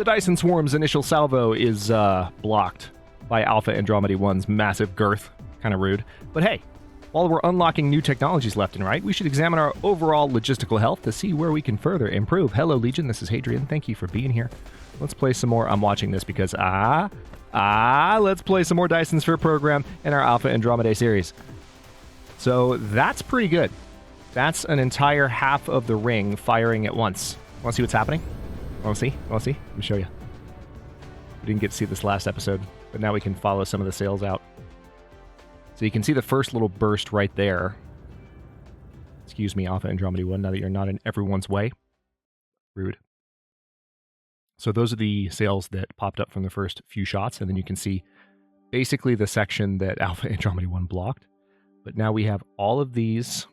The Dyson Swarm's initial salvo is blocked by Alpha Andromedae 1's massive girth. Kind of rude. But hey, while we're unlocking new technologies left and right, we should examine our overall logistical health to see where we can further improve. Hello, Legion. This is Hadrian. Thank you for being here. Let's play some more. I'm watching this because, let's play some more Dyson Sphere Program in our Alpha Andromedae series. So that's pretty good. That's an entire half of the ring firing at once. Want to see what's happening? Want to see? Want to see? Let me show you. We didn't get to see this last episode, but now we can follow some of the sails out. So you can see the first little burst right there. Excuse me, Alpha Andromedae 1, now that you're not in everyone's way. Rude. So those are the sails that popped up from the first few shots, and then you can see basically the section that Alpha Andromedae 1 blocked. But now we have all of these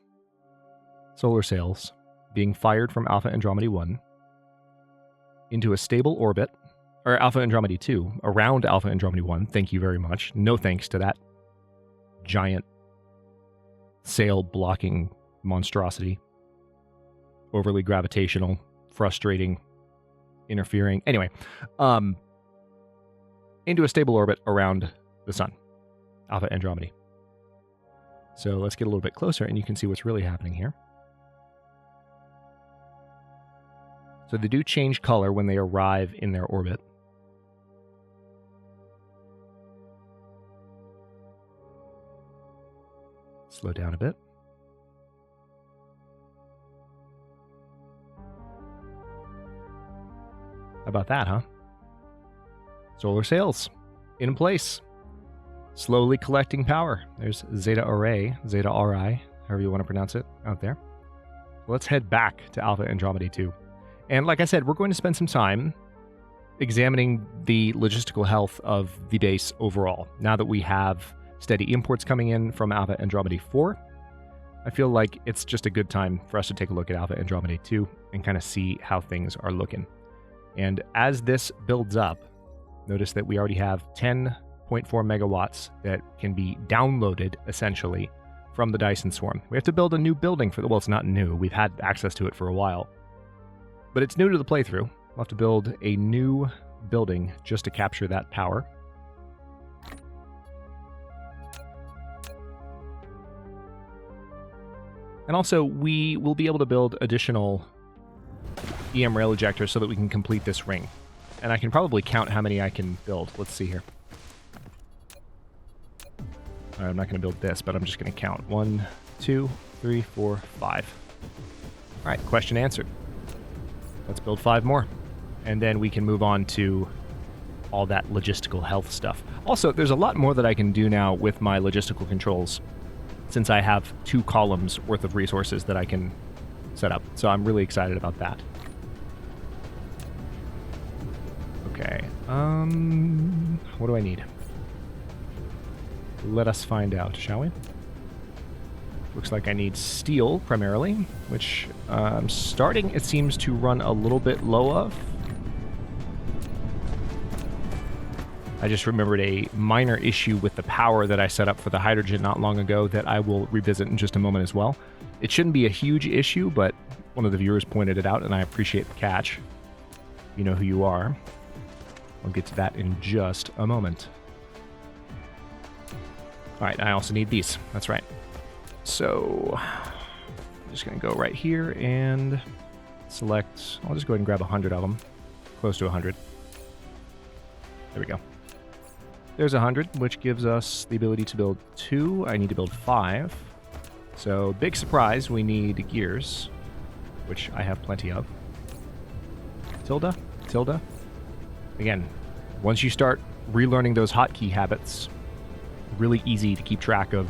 solar sails being fired from Alpha Andromedae 1 into a stable orbit, or Alpha Andromedae 2, around Alpha Andromedae 1. Thank you very much. No thanks to that giant sail blocking monstrosity. Overly gravitational, frustrating, interfering. Anyway, into a stable orbit around the sun, Alpha Andromedae. So let's get a little bit closer and you can see what's really happening here. So they do change color when they arrive in their orbit. Slow down a bit. How about that, huh? Solar sails in place. Slowly collecting power. There's Zeta Array, Zeta Ri, however you want to pronounce it, out there. Let's head back to Alpha Andromedae 2. And like I said, we're going to spend some time examining the logistical health of the base overall. Now that we have steady imports coming in from Alpha Andromedae 4, I feel like it's just a good time for us to take a look at Alpha Andromedae 2 and kind of see how things are looking. And as this builds up, notice that we already have 10.4 megawatts that can be downloaded, essentially, from the Dyson Swarm. We have to build a new building for the... Well, it's not new. We've had access to it for a while. But it's new to the playthrough. We'll have to build a new building just to capture that power. And also, we will be able to build additional EM rail ejectors so that we can complete this ring. And I can probably count how many I can build. Let's see here. All right, I'm not going to build this, but I'm just going to count. 1, 2, 3, 4, 5. All right, question answered. Let's build 5 more. And then we can move on to all that logistical health stuff. Also, there's a lot more that I can do now with my logistical controls, since I have 2 columns worth of resources that I can set up. So I'm really excited about that. Okay. What do I need? Let us find out, shall we? Looks like I need steel, primarily, which I'm starting, it seems, to run a little bit low of. I just remembered a minor issue with the power that I set up for the hydrogen not long ago that I will revisit in just a moment as well. It shouldn't be a huge issue, but one of the viewers pointed it out, and I appreciate the catch. You know who you are. I'll get to that in just a moment. All right, I also need these. That's right. So I'm just going to go right here and select... I'll just go ahead and grab 100 of them. Close to 100. There we go. There's 100, which gives us the ability to build 2. I need to build 5. So, big surprise, we need gears, which I have plenty of. Tilde. Again, once you start relearning those hotkey habits, really easy to keep track of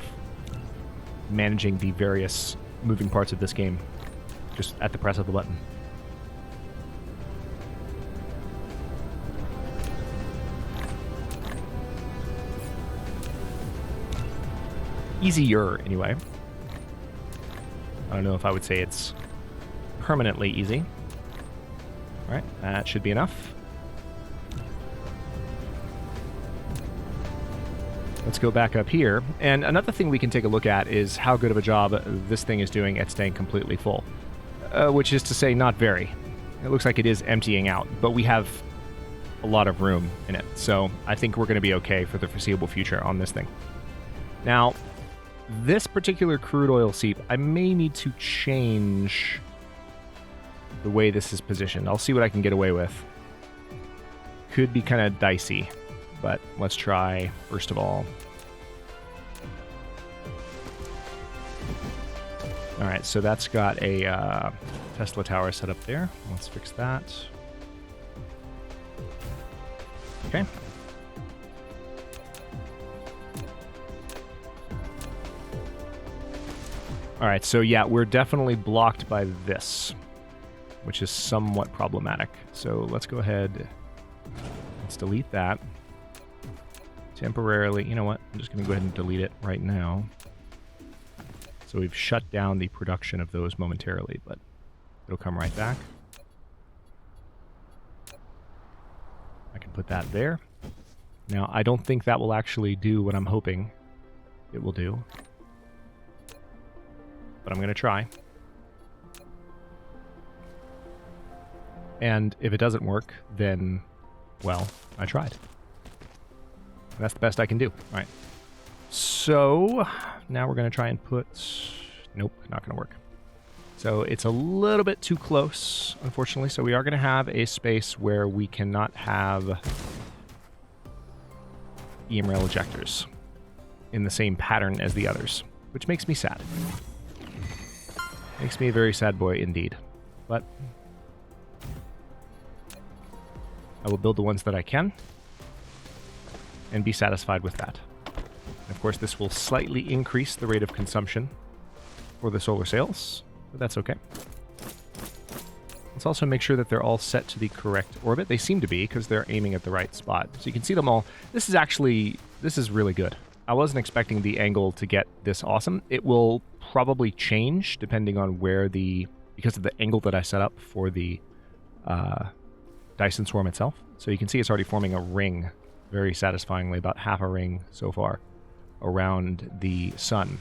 managing the various moving parts of this game just at the press of the button. Easier, anyway. I don't know if I would say it's permanently easy. All right, that should be enough. Let's go back up here. And another thing we can take a look at is how good of a job this thing is doing at staying completely full. Which is to say, not very. It looks like it is emptying out, but we have a lot of room in it. So I think we're going to be okay for the foreseeable future on this thing. Now, this particular crude oil seep, I may need to change the way this is positioned. I'll see what I can get away with. Could be kind of dicey, but let's try first of all. All right, so that's got a Tesla tower set up there. Let's fix that. Okay. All right, so yeah, we're definitely blocked by this, which is somewhat problematic. So let's go ahead. Let's delete that. Temporarily, you know what? I'm just going to go ahead and delete it right now. So we've shut down the production of those momentarily, but it'll come right back. I can put that there. Now, I don't think that will actually do what I'm hoping it will do, but I'm going to try. And if it doesn't work, then, well, I tried. And that's the best I can do. All right. So now we're going to try and put... Nope, not going to work. So it's a little bit too close, unfortunately. So we are going to have a space where we cannot have EM rail ejectors in the same pattern as the others, which makes me sad. Makes me a very sad boy indeed. But I will build the ones that I can and be satisfied with that. And of course, this will slightly increase the rate of consumption for the solar sails, but that's okay. Let's also make sure that they're all set to the correct orbit. They seem to be, because they're aiming at the right spot. So you can see them all. This is really good. I wasn't expecting the angle to get this awesome. It will probably change depending on where because of the angle that I set up for the Dyson swarm itself. So you can see it's already forming a ring very satisfyingly, about half a ring so far around the sun.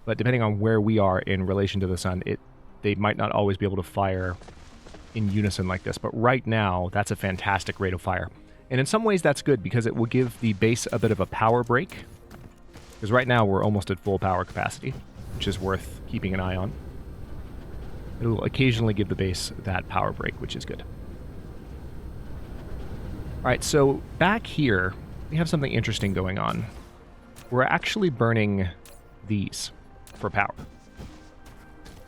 But depending on where we are in relation to the sun, they might not always be able to fire in unison like this. But right now, that's a fantastic rate of fire. And in some ways, that's good because it will give the base a bit of a power break. Because right now, we're almost at full power capacity, which is worth keeping an eye on. It will occasionally give the base that power break, which is good. All right, so back here, we have something interesting going on. We're actually burning these for power.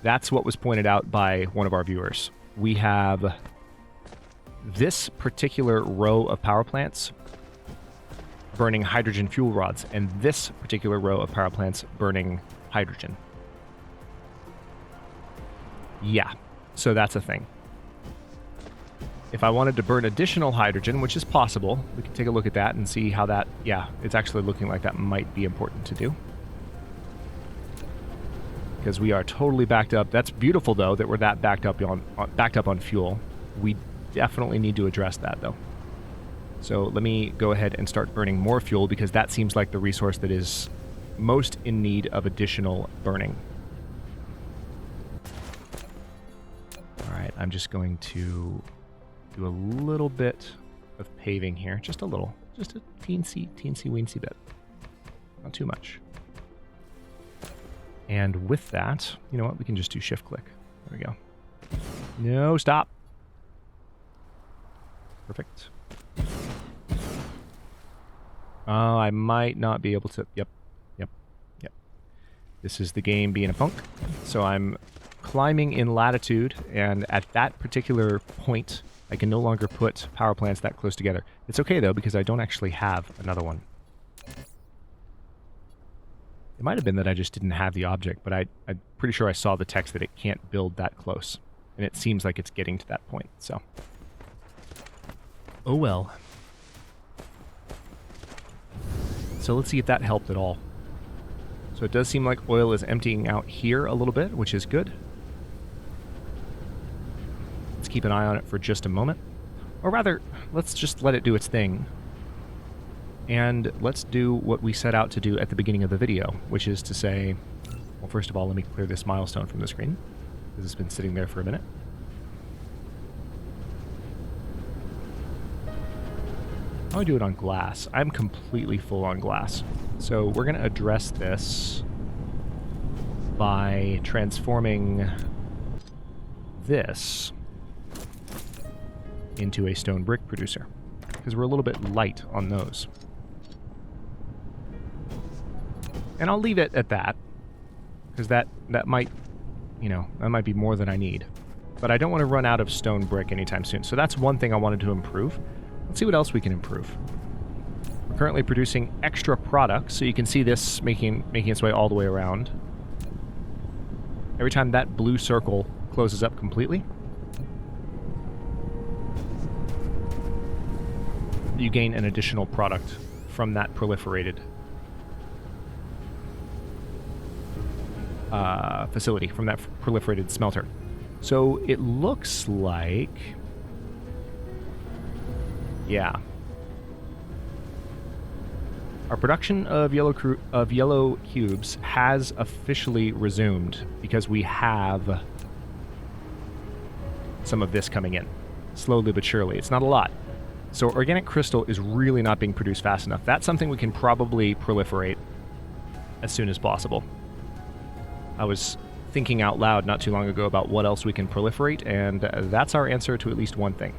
That's what was pointed out by one of our viewers. We have this particular row of power plants burning hydrogen fuel rods, and this particular row of power plants burning hydrogen. Yeah, so that's a thing. If I wanted to burn additional hydrogen, which is possible, we can take a look at that and see how that, yeah, it's actually looking like that might be important to do. Because we are totally backed up. That's beautiful, though, that we're that backed up on fuel. We definitely need to address that, though. So let me go ahead and start burning more fuel, because that seems like the resource that is most in need of additional burning. All right, I'm just going to do a little bit of paving here. Just a little. Just a teensy-weensy bit. Not too much. And with that, you know what? We can just do shift-click. There we go. No, stop. Perfect. I might not be able to... Yep. This is the game being a punk. So I'm climbing in latitude, and at that particular point, I can no longer put power plants that close together. It's okay, though, because I don't actually have another one. It might have been that I just didn't have the object, but I'm pretty sure I saw the text that it can't build that close. And it seems like it's getting to that point, so... Oh well. So let's see if that helped at all. So it does seem like oil is emptying out here a little bit, which is good. Let's keep an eye on it for just a moment. Or rather, let's just let it do its thing. And let's do what we set out to do at the beginning of the video, which is to say, well, first of all, let me clear this milestone from the screen, because it's been sitting there for a minute. How do I do it on glass? I'm completely full on glass. So we're going to address this by transforming this into a stone brick producer, because we're a little bit light on those. And I'll leave it at that, because that might, you know, that might be more than I need. But I don't want to run out of stone brick anytime soon. So that's one thing I wanted to improve. Let's see what else we can improve. We're currently producing extra products, so you can see this making its way all the way around. Every time that blue circle closes up completely, you gain an additional product from that proliferated facility, from that proliferated smelter. So it looks like, yeah, our production of yellow cubes has officially resumed because we have some of this coming in, slowly but surely. It's not a lot. So organic crystal is really not being produced fast enough. That's something we can probably proliferate as soon as possible. I was thinking out loud not too long ago about what else we can proliferate, and that's our answer to at least one thing.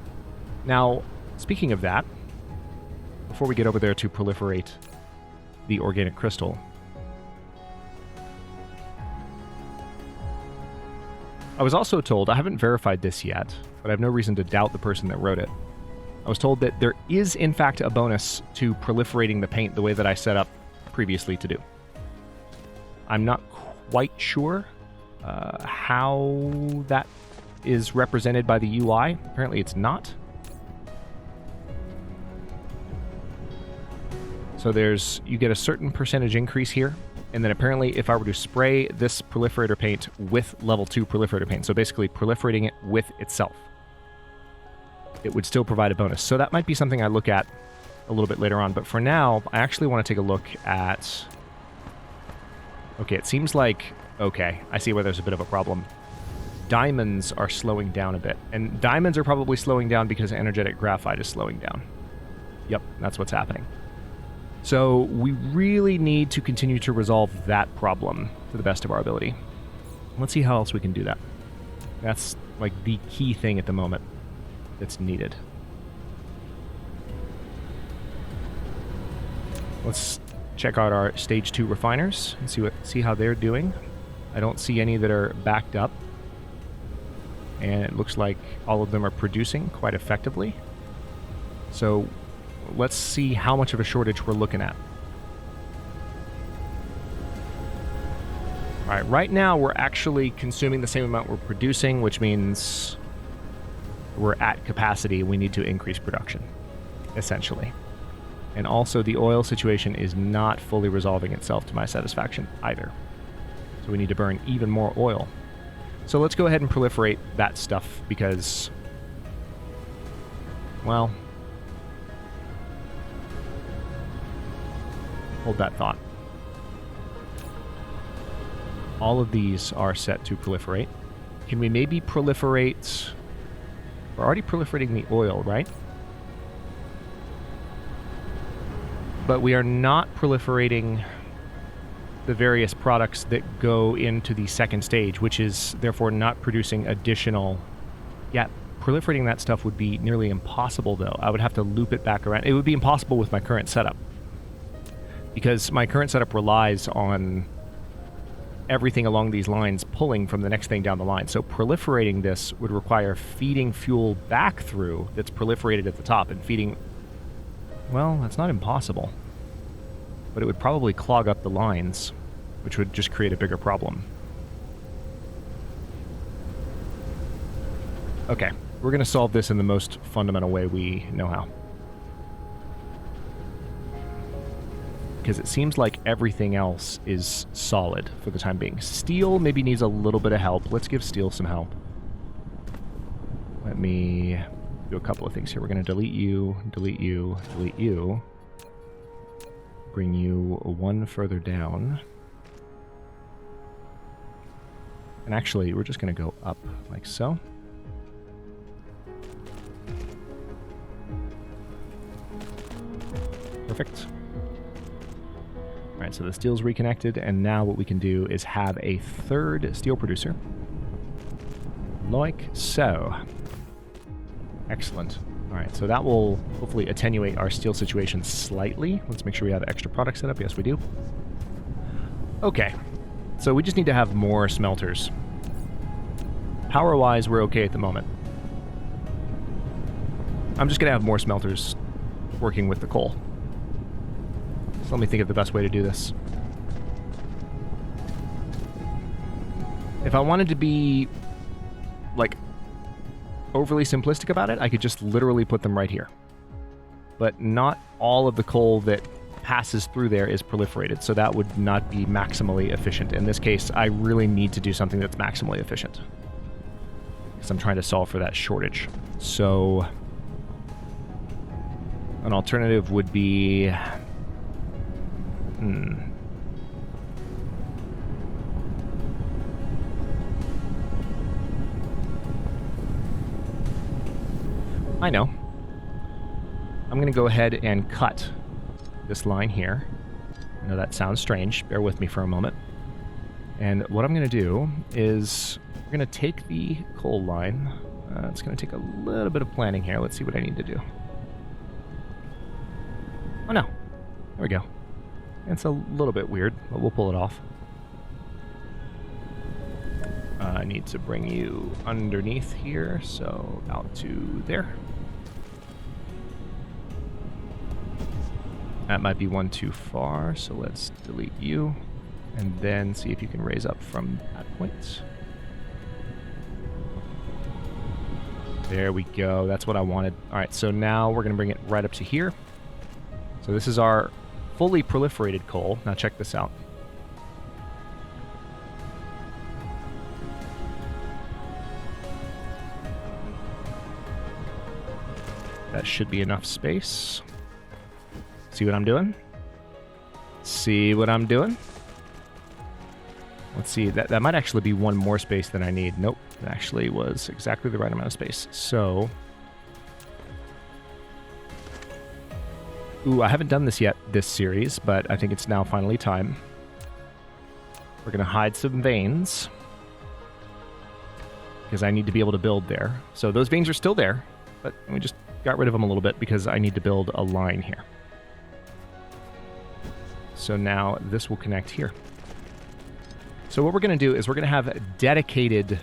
Now, speaking of that, before we get over there to proliferate the organic crystal, I was also told, I haven't verified this yet, but I have no reason to doubt the person that wrote it. I was told that there is, in fact, a bonus to proliferating the paint the way that I set up previously to do. I'm not quite sure how that is represented by the UI. Apparently it's not. So you get a certain percentage increase here, and then apparently if I were to spray this proliferator paint with level 2 proliferator paint, so basically proliferating it with itself, it would still provide a bonus. So that might be something I look at a little bit later on, but for now, I actually want to take a look at... Okay, it seems like... Okay, I see where there's a bit of a problem. Diamonds are slowing down a bit, and diamonds are probably slowing down because energetic graphite is slowing down. Yep, that's what's happening. So we really need to continue to resolve that problem to the best of our ability. Let's see how else we can do that. That's like the key thing at the moment that's needed. Let's check out our stage 2 refiners and see how they're doing. I don't see any that are backed up, and it looks like all of them are producing quite effectively. So let's see how much of a shortage we're looking at. All right, right now we're actually consuming the same amount we're producing, which means we're at capacity. We need to increase production, essentially. And also the oil situation is not fully resolving itself to my satisfaction either. So we need to burn even more oil. So let's go ahead and proliferate that stuff because, well, hold that thought. All of these are set to proliferate. Can we maybe proliferate... We're already proliferating the oil, right? But we are not proliferating the various products that go into the second stage, which is therefore not producing additional... Yeah, proliferating that stuff would be nearly impossible, though. I would have to loop it back around. It would be impossible with my current setup, because my current setup relies on everything along these lines pulling from the next thing down the line. So proliferating this would require feeding fuel back through that's proliferated at the top and feeding... Well, that's not impossible. But it would probably clog up the lines, which would just create a bigger problem. Okay, we're going to solve this in the most fundamental way we know how. Because it seems like everything else is solid for the time being. Steel maybe needs a little bit of help. Let's give steel some help. Let me do a couple of things here. We're going to delete you, delete you, delete you. Bring you one further down. And actually, we're just going to go up like so. Perfect. Alright, so the steel's reconnected, and now what we can do is have a third steel producer. Like so. Excellent. Alright, so that will hopefully attenuate our steel situation slightly. Let's make sure we have extra product set up. Yes, we do. Okay. So we just need to have more smelters. Power-wise, we're okay at the moment. I'm just going to have more smelters working with the coal. So let me think of the best way to do this. If I wanted to be, like, overly simplistic about it, I could just literally put them right here. But not all of the coal that passes through there is proliferated, so that would not be maximally efficient. In this case, I really need to do something that's maximally efficient, because I'm trying to solve for that shortage. So an alternative would be... I know. I'm going to go ahead and cut this line here. I know that sounds strange. Bear with me for a moment. And what I'm going to do is we're going to take the coal line. It's going to take a little bit of planning here. Let's see what I need to do. Oh no. There we go. It's a little bit weird, but we'll pull it off. I need to bring you underneath here, so out to there. That might be one too far, so let's delete you, and then see if you can raise up from that point. There we go, that's what I wanted. Alright, so now we're going to bring it right up to here. So this is our fully proliferated coal. Now check this out. That should be enough space. See what I'm doing? See what I'm doing? Let's see, that might actually be one more space than I need. Nope, it actually was exactly the right amount of space. So, ooh, I haven't done this yet this series, but I think it's now finally time. We're gonna hide some veins, because I need to be able to build there. So those veins are still there, but we just got rid of them a little bit because I need to build a line here. So now this will connect here. So what we're going to do is we're going to have dedicated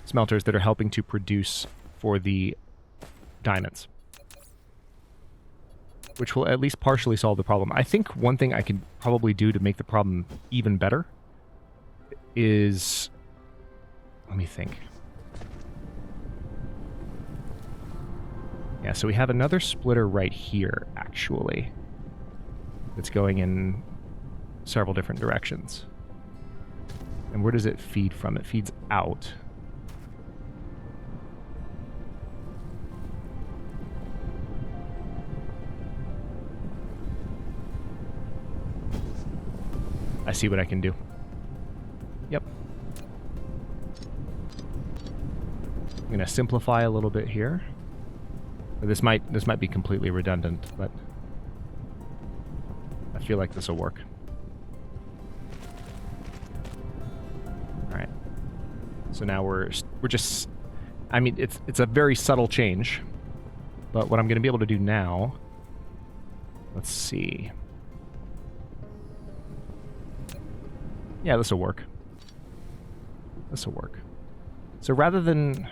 smelters that are helping to produce for the diamonds, which will at least partially solve the problem. I think one thing I can probably do to make the problem even better is... let me think. Yeah, so we have another splitter right here, actually. It's going in several different directions. And where does it feed from? It feeds out. I see what I can do. Yep. I'm going to simplify a little bit here. This might be completely redundant, but I feel like this will work. All right. So now we're just, I mean, it's a very subtle change, but what I'm going to be able to do now, let's see. Yeah, this will work. This will work. So rather than,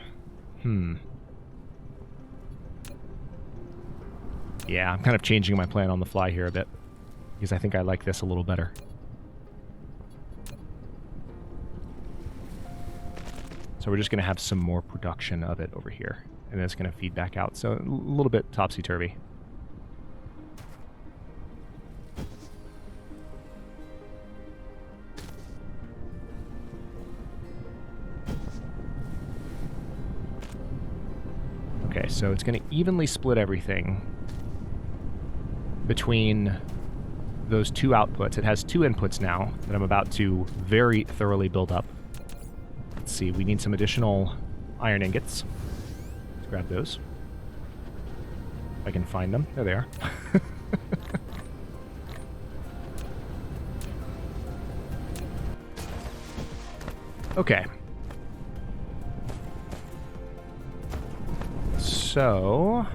yeah, I'm kind of changing my plan on the fly here a bit, because I think I like this a little better. So we're just going to have some more production of it over here, and then it's going to feed back out. So a little bit topsy-turvy. Okay, so it's going to evenly split everything between those two outputs. It has two inputs now that I'm about to very thoroughly build up. Let's see, we need some additional iron ingots. Let's grab those. If I can find them. There they are. Okay. So,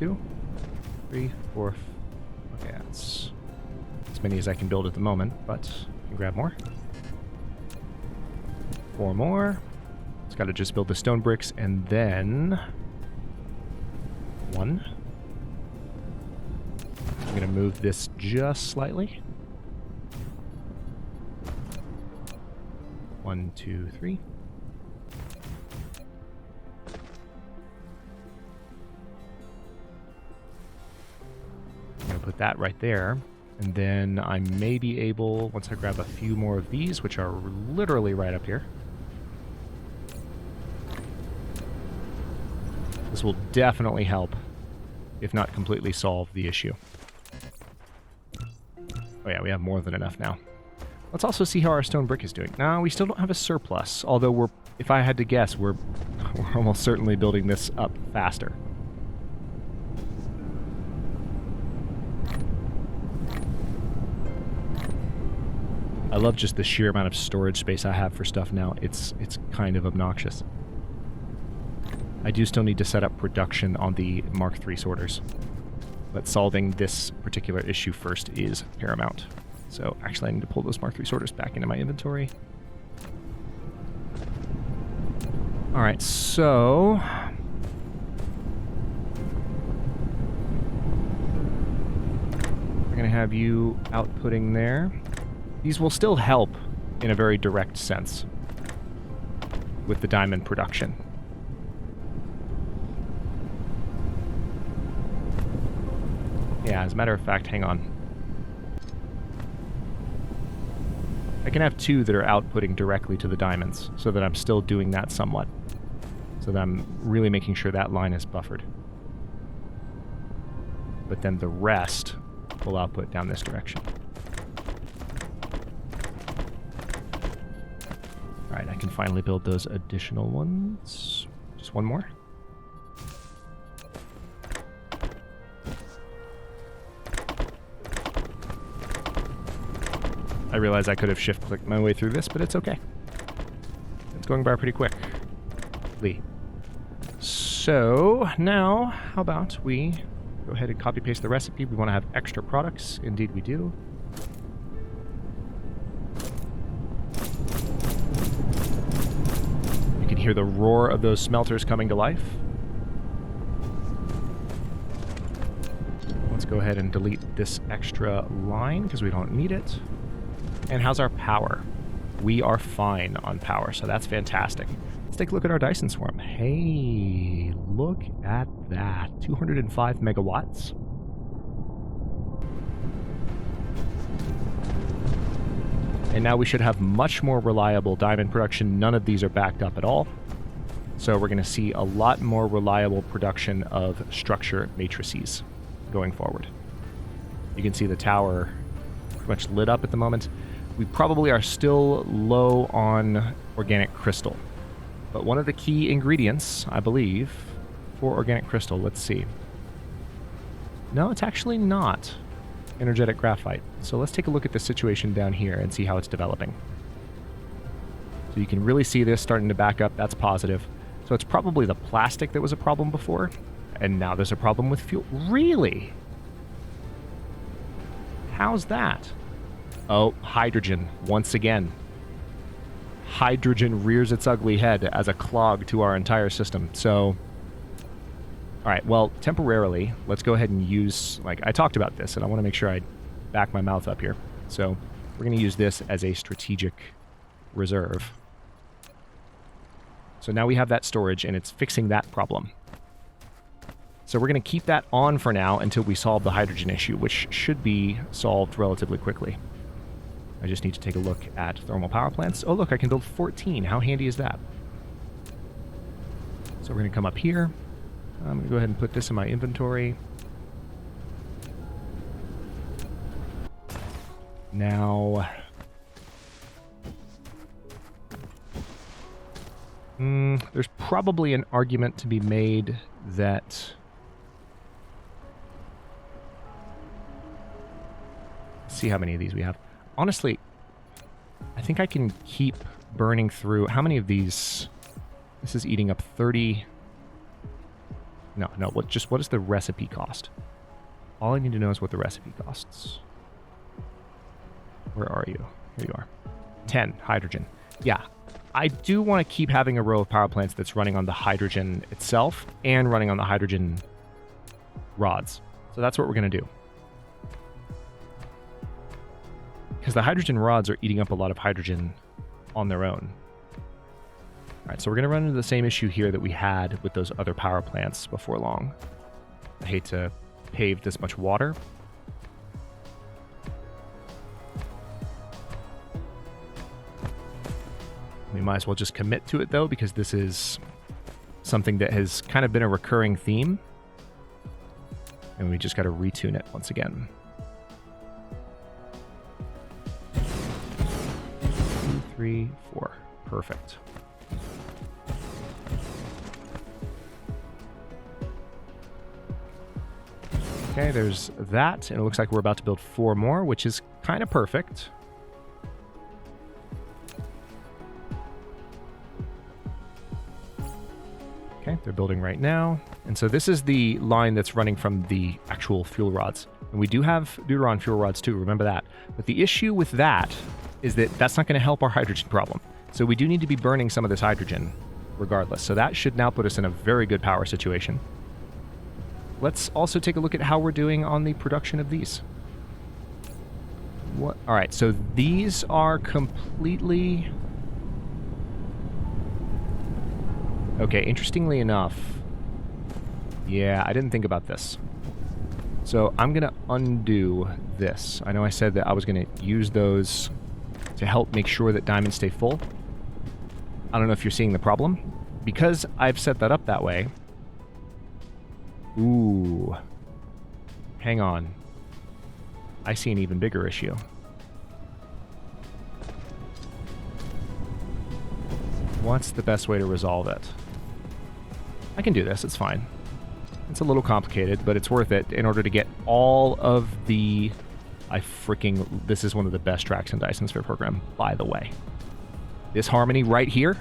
2, 3, 4. Okay, that's as many as I can build at the moment, but I can grab more. 4 more. It's got to just build the stone bricks, and then 1. I'm going to move this just slightly. 1, 2, 3. I'm going to put that right there. And then I may be able, once I grab a few more of these, which are literally right up here. This will definitely help, if not completely solve the issue. Oh yeah, we have more than enough now. Let's also see how our stone brick is doing. Now, we still don't have a surplus, although if I had to guess, we're almost certainly building this up faster. I love just the sheer amount of storage space I have for stuff now. It's kind of obnoxious. I do still need to set up production on the Mark III sorters, but solving this particular issue first is paramount. So actually I need to pull those Mark III sorters back into my inventory. Alright, so we're going to have you outputting there. These will still help in a very direct sense with the diamond production. Yeah, as a matter of fact, hang on. I can have 2 that are outputting directly to the diamonds, so that I'm still doing that somewhat. So that I'm really making sure that line is buffered. But then the rest will output down this direction. Alright, I can finally build those additional ones. Just one more. I realize I could have shift-clicked my way through this, but it's okay. It's going by pretty quickly. So, now, how about we go ahead and copy-paste the recipe. We want to have extra products. Indeed we do. You can hear the roar of those smelters coming to life. Let's go ahead and delete this extra line, because we don't need it. And how's our power? We are fine on power, so that's fantastic. Let's take a look at our Dyson Swarm. Hey, look at that. 205 megawatts. And now we should have much more reliable diamond production. None of these are backed up at all. So we're going to see a lot more reliable production of structure matrices going forward. You can see the tower pretty much lit up at the moment. We probably are still low on organic crystal. But one of the key ingredients, I believe, for organic crystal, let's see. No, it's actually not energetic graphite. So let's take a look at the situation down here and see how it's developing. So you can really see this starting to back up. That's positive. So it's probably the plastic that was a problem before. And now there's a problem with fuel. Really? How's that? Oh, hydrogen, once again. Hydrogen rears its ugly head as a clog to our entire system. So, alright, well, temporarily, let's go ahead and use, I talked about this, and I want to make sure I back my mouth up here. So, we're going to use this as a strategic reserve. So now we have that storage, and it's fixing that problem. So we're going to keep that on for now until we solve the hydrogen issue, which should be solved relatively quickly. I just need to take a look at thermal power plants. Oh, look, I can build 14. How handy is that? So we're going to come up here. I'm going to go ahead and put this in my inventory. Now, there's probably an argument to be made that Let's see how many of these we have. Honestly, I think I can keep burning through... How many of these... This is eating up 30... No, what does the recipe cost? All I need to know is what the recipe costs. Where are you? Here you are. 10, hydrogen. Yeah, I do want to keep having a row of power plants that's running on the hydrogen itself and running on the hydrogen rods. So that's what we're going to do. Because the hydrogen rods are eating up a lot of hydrogen on their own. All right, so we're going to run into the same issue here that we had with those other power plants before long. I hate to pave this much water. We might as well just commit to it, though, because this is something that has kind of been a recurring theme. And we just got to retune it once again. 2, 3, 4. Perfect. Okay, there's that, and it looks like we're about to build 4 more, which is kind of perfect. Okay, they're building right now. And so this is the line that's running from the actual fuel rods. And we do have Deuteron fuel rods too, remember that. But the issue with that is that that's not going to help our hydrogen problem. So we do need to be burning some of this hydrogen regardless. So that should now put us in a very good power situation. Let's also take a look at how we're doing on the production of these. What? All right, so these are completely... Okay, interestingly enough... Yeah, I didn't think about this. So I'm going to undo this. I know I said that I was going to use those to help make sure that diamonds stay full. I don't know if you're seeing the problem. Because I've set that up that way... Ooh. Hang on. I see an even bigger issue. What's the best way to resolve it? I can do this, it's fine. It's a little complicated, but it's worth it in order to get all of the... This is one of the best tracks in Dyson Sphere Program, by the way. This harmony right here...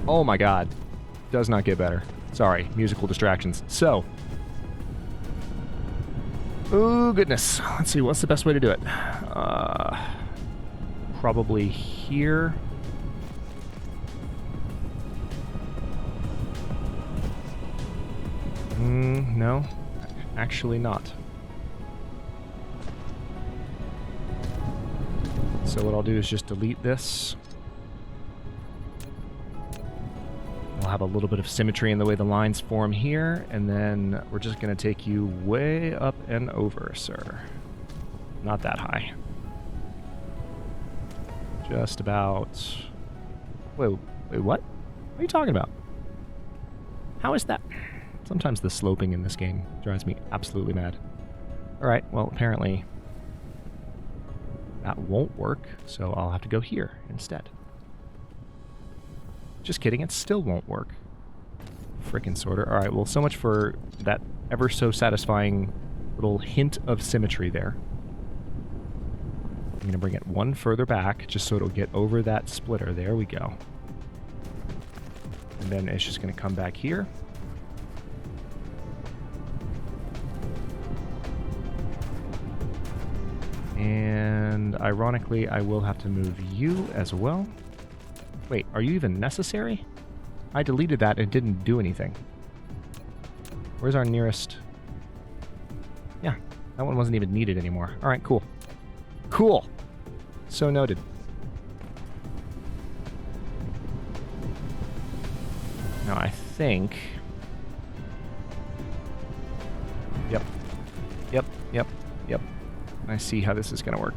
Oh my god. Does not get better. Sorry, musical distractions. So. Oh, goodness. Let's see, what's the best way to do it? Probably here. No. Actually not. So what I'll do is just delete this. We'll have a little bit of symmetry in the way the lines form here, and then we're just going to take you way up and over, sir. Not that high. Just about... Wait, what? What are you talking about? How is that? Sometimes the sloping in this game drives me absolutely mad. Alright, well, apparently that won't work, so I'll have to go here instead. Just kidding, it still won't work. Frickin' sorter. Alright, well, so much for that ever so satisfying little hint of symmetry there. I'm going to bring it one further back, just so it'll get over that splitter. There we go. And then it's just going to come back here. And ironically, I will have to move you as well. Wait, are you even necessary? I deleted that and didn't do anything. Where's our nearest... Yeah, that one wasn't even needed anymore. Alright, cool. Cool! So noted. Now I think... Yep. I see how this is going to work.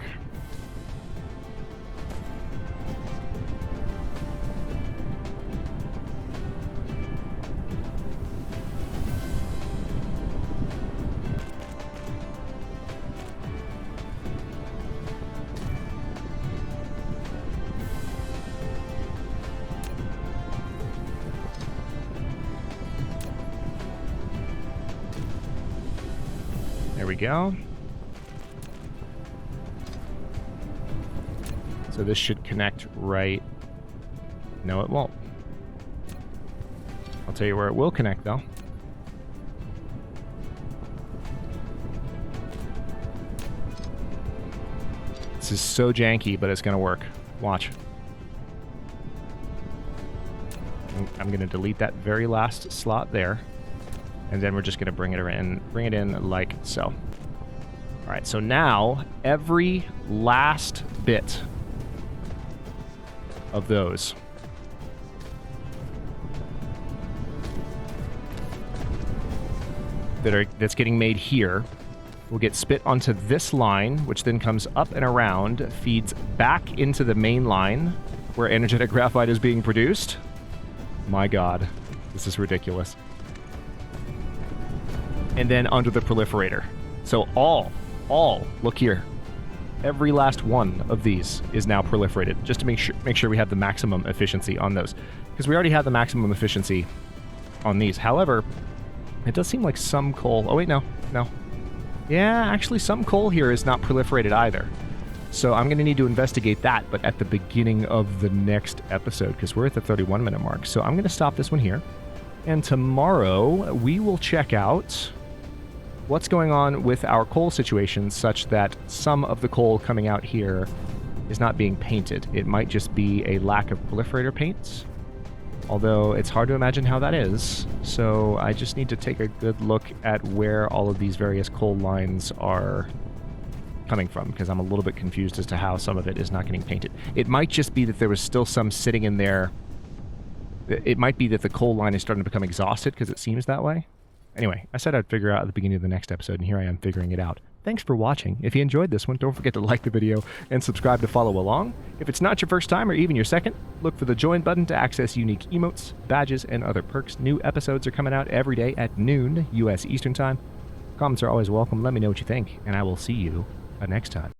There we go. So this should connect right... No, it won't. I'll tell you where it will connect, though. This is so janky, but it's going to work. Watch. I'm going to delete that very last slot there. And then we're just going to bring it in like so. All right, so now every last bit of those that's getting made here will get spit onto this line, which then comes up and around, feeds back into the main line where energetic graphite is being produced. My God, this is ridiculous. And then onto the proliferator. So all, look here. Every last one of these is now proliferated, just to make sure we have the maximum efficiency on those. Because we already have the maximum efficiency on these. However, it does seem like some coal... Oh, wait, no. Yeah, actually, some coal here is not proliferated either. So I'm going to need to investigate that, but at the beginning of the next episode, because we're at the 31-minute mark. So I'm going to stop this one here. And tomorrow, we will check out what's going on with our coal situation such that some of the coal coming out here is not being painted. It might just be a lack of proliferator paints, although it's hard to imagine how that is. So I just need to take a good look at where all of these various coal lines are coming from, because I'm a little bit confused as to how some of it is not getting painted. It might just be that there was still some sitting in there. It might be that the coal line is starting to become exhausted, because it seems that way. Anyway, I said I'd figure out at the beginning of the next episode, and here I am figuring it out. Thanks for watching. If you enjoyed this one, don't forget to like the video and subscribe to follow along. If it's not your first time or even your second, look for the join button to access unique emotes, badges, and other perks. New episodes are coming out every day at noon, U.S. Eastern Time. Comments are always welcome. Let me know what you think, and I will see you next time.